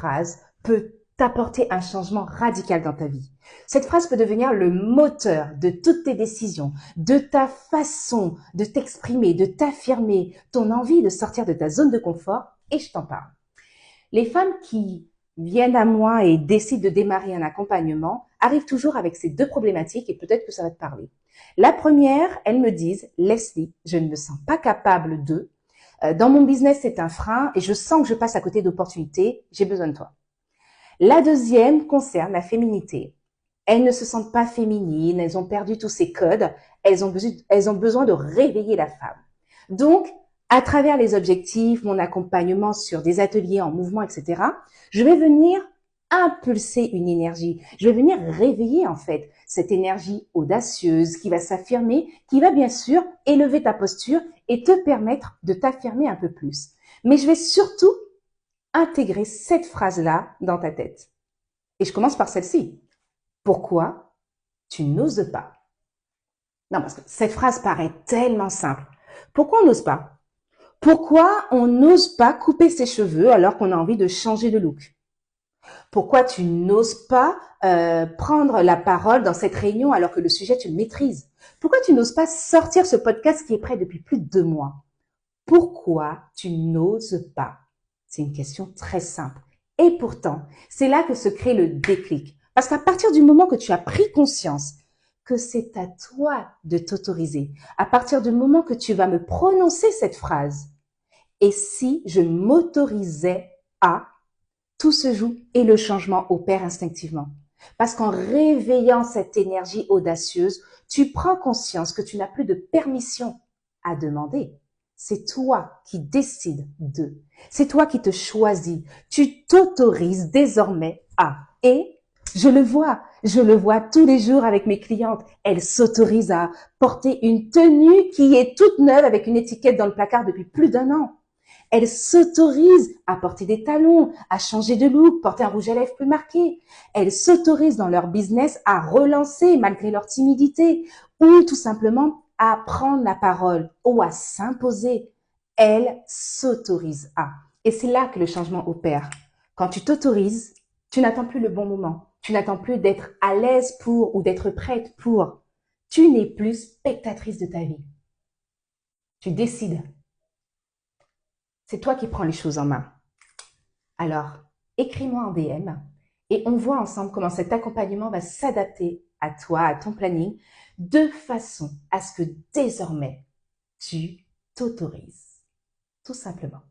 phrase peut t'apporter un changement radical dans ta vie. Cette phrase peut devenir le moteur de toutes tes décisions, de ta façon de t'exprimer, de t'affirmer, ton envie de sortir de ta zone de confort, et je t'en parle. Les femmes qui viennent à moi et décident de démarrer un accompagnement arrivent toujours avec ces deux problématiques et peut-être que ça va te parler. La première, elles me disent, Leslie, je ne me sens pas capable de, dans mon business c'est un frein et je sens que je passe à côté d'opportunités, j'ai besoin de toi. La deuxième concerne la féminité. Elles ne se sentent pas féminines, elles ont perdu tous ces codes, elles ont besoin de réveiller la femme. Donc, à travers les objectifs, mon accompagnement sur des ateliers en mouvement, etc., je vais venir impulser une énergie. Je vais venir réveiller en fait cette énergie audacieuse qui va s'affirmer, qui va bien sûr élever ta posture et te permettre de t'affirmer un peu plus. Mais je vais surtout intégrer cette phrase-là dans ta tête. Et je commence par celle-ci. Pourquoi tu n'oses pas? Non, parce que cette phrase paraît tellement simple. Pourquoi on n'ose pas? Pourquoi on n'ose pas couper ses cheveux alors qu'on a envie de changer de look? Pourquoi tu n'oses pas prendre la parole dans cette réunion alors que le sujet, tu le maîtrises? Pourquoi tu n'oses pas sortir ce podcast qui est prêt depuis plus de 2 mois? Pourquoi tu n'oses pas? C'est une question très simple. Et pourtant, c'est là que se crée le déclic. Parce qu'à partir du moment que tu as pris conscience que c'est à toi de t'autoriser, à partir du moment que tu vas me prononcer cette phrase, et si je m'autorisais à, tout se joue et le changement opère instinctivement. Parce qu'en réveillant cette énergie audacieuse, tu prends conscience que tu n'as plus de permission à demander. C'est toi qui décides de. C'est toi qui te choisis. Tu t'autorises désormais à. Et je le vois tous les jours avec mes clientes. Elles s'autorisent à porter une tenue qui est toute neuve avec une étiquette dans le placard depuis plus d'1 an. Elles s'autorisent à porter des talons, à changer de look, porter un rouge à lèvres plus marqué. Elles s'autorisent dans leur business à relancer malgré leur timidité ou tout simplement à prendre la parole ou à s'imposer. Elles s'autorisent à. Et c'est là que le changement opère. Quand tu t'autorises, tu n'attends plus le bon moment. Tu n'attends plus d'être à l'aise pour ou d'être prête pour. Tu n'es plus spectatrice de ta vie. Tu décides. C'est toi qui prends les choses en main. Alors, écris-moi en DM et on voit ensemble comment cet accompagnement va s'adapter à toi, à ton planning, de façon à ce que désormais, tu t'autorises. Tout simplement.